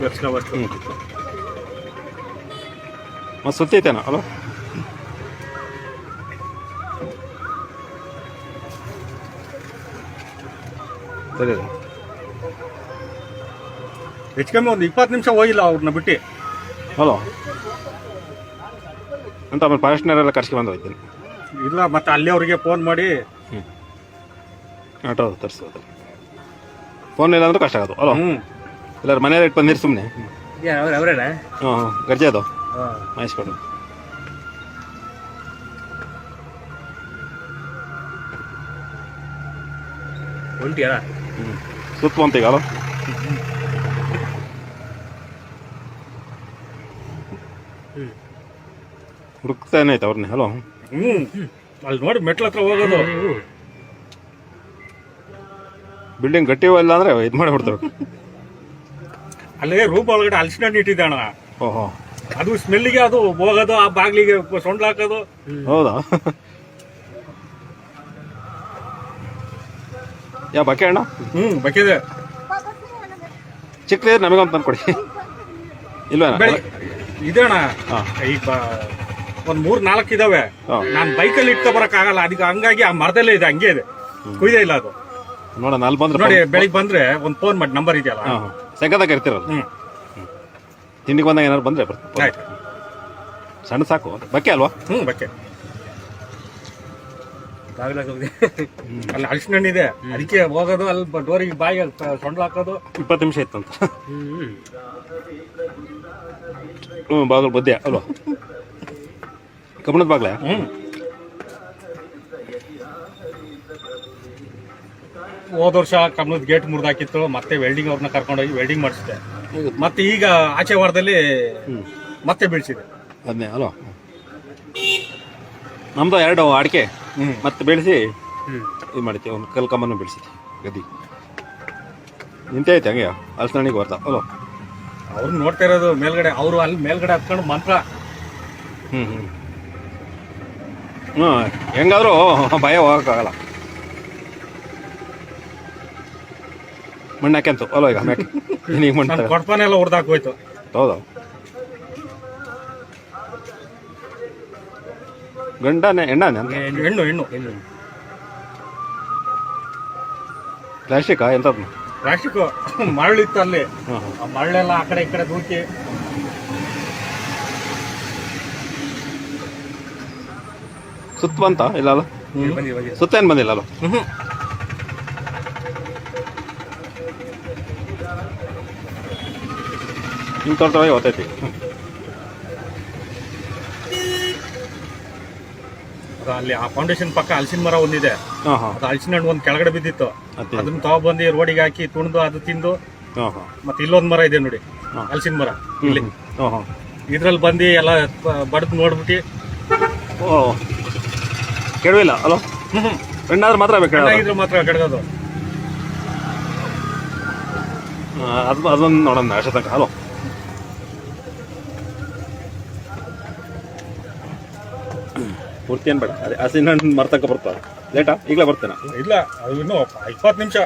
ಬೆರ್ಸ್ಕೊಬೇಕು. ಮತ್ತು ಸುತ್ತೈತೇನೋ ಅಲ್ವ? ಸರಿ ಹೆಚ್ಚು ಕಮ್ಮಿ ಒಂದು 20 ನಿಮಿಷ ಹೋಗಿಲ್ಲ ಅವ್ರನ್ನ ಬಿಟ್ಟು. ಹಲೋ ಅಂತ ಆಮೇಲೆ ಫಾರೆಸ್ಟ್ನವರೆಲ್ಲ ಕರ್ಸ್ಕೊಂಡು ಹೋಗ್ತೀನಿ. ಇಲ್ಲ ಮತ್ತೆ ಅಲ್ಲಿ ಅವ್ರಿಗೆ ಫೋನ್ ಮಾಡಿ ಆಟೋ ತರಿಸೋದು. ಫೋನ್ ಇಲ್ಲ ಅಂದ್ರೆ ಕಷ್ಟ ಆಗೋದು ಅಲ್ವ? ಎಲ್ಲರೂ ಮನೇಲಿ ಇಟ್ಟು ಬಂದಿರಿ ಸುಮ್ಮನೆ. ಅವರೇನಾ? ಹಾಂ ಗರ್ಜೆ ಅದು ಮಾಯಿಸ್ಕೊಡು. ಹೊಂಟಿಯಾರ ಸುತ್ತ ಈಗ ಅಲ್ವ? ಹುಡುಕ್ತಾನೆ ಐತೆ ಅವ್ರನ್ನೇ ಹಲೋ. ಅಲ್ಲಿ ನೋಡಿ ಮೆಟ್ಲ ಹತ್ರ ಹೋಗೋದು. ಬಿಲ್ಡಿಂಗ್ ಗಟ್ಟಿ ಇಲ್ಲ ಅಂದ್ರೆ ಇದು ಮಾಡಿ ಬಿಡ್ತಾರೆ. ಅಲ್ಲೇ ರೂಮ್ ಒಳಗಡೆ ಹಲಸಿನ ಹಣ್ಣು ಇಟ್ಟಿದ್ದಾಣ. ಓಹೋ ಅದು ಸ್ಮೆಲ್ಲಿಗೆ ಅದು ಹೋಗೋದು, ಆ ಬಾಗ್ಲಿಗೆ ಸೊಂಡ್ಲ ಹಾಕೋದು. ಹೌದಾ? ಯಾವ ಬಕೆ ಅಣ್ಣ? ಬಕ್ಕಿದೆ ಚಿಕ್ಕದೇ ನಮಗೊಂದು ತಂದು ಕೊಡಿ. ಇಲ್ವೇನ? ಇದೆ ಅಣ್ಣ. ಈಗ ಒಂದ್ 3-4 ಇದಾವೆ. ನಾನು ಬೈಕಲ್ಲಿ ಇಟ್ಕೊ ಬರಕ್ ಆಗಲ್ಲ, ಅದಕ್ಕೆ ಹಂಗಾಗಿ ಆ ಮರದಲ್ಲೇ ಇದೆ, ಹಂಗೆ ಇದೆ, ಕುಯ್ದೇ ಇಲ್ಲ ಅದು. ನೋಡೋಣ ಅಲ್ಲಿ ಬಂದ್ರೆ ನೋಡಿ, ಬೆಳಿಗ್ಗೆ ಬಂದ್ರೆ ಒಂದು ಫೋನ್ ಮಾಡಿ, ನಂಬರ್ ಇದೆಯಲ್ಲ ಸೆಂಕದಾಗ ಇರ್ತಿರಲ್ಲ. ತಿಂಡಿಗೆ ಬಂದಾಗ ಏನಾದ್ರು ಬಂದ್ರೆ ಆಯ್ತು. ಸಣ್ಣ ಸಾಕು. ಬಕ್ಕೆ ಅಲ್ವಾ? ಬಕ್ಕೆ. ಅಲ್ಲಿ ಹಲಸಿನ ಹಣ್ಣು ಇದೆ, ಅದಕ್ಕೆ ಹೋಗೋದು, ಅಲ್ಲಿ ಡೋರಿಗೆ ಬಾಯಿಗೆ ಸೊಂಡ್ಲ ಹಾಕೋದು. 20 ನಿಮಿಷ ಇತ್ತಂತ. ಬಾಗಿಲು ಬದ್ದೆ ಅಲ್ವಾ? ಕಬ್ಬಣದ ಬಾಗ್ಲೆ. ಹೋದ ವರ್ಷ ಕಬ್ಬಣದ ಗೇಟ್ ಮುರಿದಾಕಿತ್ತು, ಮತ್ತೆ ವೆಲ್ಡಿಂಗ್ ಅವ್ರನ್ನ ಕರ್ಕೊಂಡೋಗಿ ವೆಲ್ಡಿಂಗ್ ಮಾಡಿಸಿದೆ. ಮತ್ತೆ ಈಗ ಆಚೆ ವಾರದಲ್ಲಿ ಮತ್ತೆ ಬೀಳ್ಸಿದೆ ಅದನ್ನೇ ಅಲ್ವಾ? ನಮ್ದು 2 ಅಡಿಕೆ ಮತ್ತೆ ಬೆಳೆಸಿ ಇದು ಮಾಡಿದ್ವಿ. ಒಂದು ಕಲ್ಕಮ್ಮನ್ನು ಬೆಳೆಸಿದ್ವಿ ಗದ್ದಿ. ನಿಂತೇ ಐತೆ ಹಂಗೆ ಹಲಸಿನಹಣ್ಣಿಗೆ ಬರ್ತಾ ಅಲ್ವಾ? ಅವ್ರು ನೋಡ್ತಾ ಇರೋದು ಮೇಲ್ಗಡೆ. ಅವರು ಅಲ್ಲಿ ಮೇಲ್ಗಡೆ ಹತ್ಕೊಂಡು ಮಂತ್ರ. ಹೆಂಗಾದ್ರೂ ಭಯ ಹೋಗಕ್ಕಾಗಲ್ಲ. ಮಣ್ಣು ಹಾಕ್ಯಂತು ಅಲ್ವ ಈಗ ಈಗ ಮಣ್ಣು ಕೊಡ್ಪಾನೆಲ್ಲ ಹೊಡೆದಾಕೋಯ್ತು. ಹೌದಾ? ಗಂಡನೇ ಹೆಣ್ಣಾನೆ? ಹೆಣ್ಣು ಹೆಣ್ಣು. ಪ್ಲಾಸ್ಟಿಕ್ ಎಂತದ್ದು? ಪ್ಲಾಸ್ಟಿಕ್ ಮರಳಿತ್ತು ಅಲ್ಲಿ. ಆ ಮರಳೆಲ್ಲ ಆ ಕಡೆ ಈ ಕಡೆ ದೂಕಿ. ಸುತ್ತ ಬಂತ ಇಲ್ಲ ಅಲ್ಲ? ಸುತ್ತ ಏನು ಬಂದಿಲ್ಲ ಅಲ್ಲ? ನಿಮ್ಮ ತೋಟವಾಗಿ ಹೊತ್ತೈತಿ. ಅಲ್ಲಿ ಆ ಫೌಂಡೇಶನ್ ಪಕ್ಕ ಹಲಸಿನ ಮರ ಒಂದಿದೆ. ಅದು ಹಲಸಿನ ಹಣ್ಣು ಒಂದು ಕೆಳಗಡೆ ಬಿದ್ದಿತ್ತು. ಅದನ್ನ ತಗೊಬಂದು ರೋಡಿಗೆ ಹಾಕಿ ತುಣಿದು ಅದು ತಿಂದು. ಮತ್ತೆ ಇಲ್ಲೊಂದು ಮರ ಇದೆ ನೋಡಿ, ಹಲಸಿನ ಮರ. ಇಲ್ಲಿ ಇದ್ರಲ್ಲಿ ಬಂದು ಎಲ್ಲ ಬಡ್ದು ನೋಡ್ಬಿಟ್ಟು. ಕೆಡವಿಲ್ಲ ಅಲ್ಲ? ಹೆಣ್ಣಾದ್ರೆ ಮಾತ್ರ ಇದ್ರೆ ಮಾತ್ರ ಕೆಡಗೋದು. ಅದೊಂದು ನೋಡೋಣ ಅಷ್ಟೇ ತನಕ ಅಲೋ. ಪೂರ್ತಿ ಏನು ಬೇಡ, ಅದೇ ಹಸಿನ ಹಣ್ಣು ಮರ್ತಕ್ಕ ಬರ್ತಾರೆ. ಲೇಟಾ? ಈಗಲೇ ಬರ್ತೇನೆ. ಇಲ್ಲ, ಅದು ಇನ್ನೂ 20 ನಿಮಿಷ.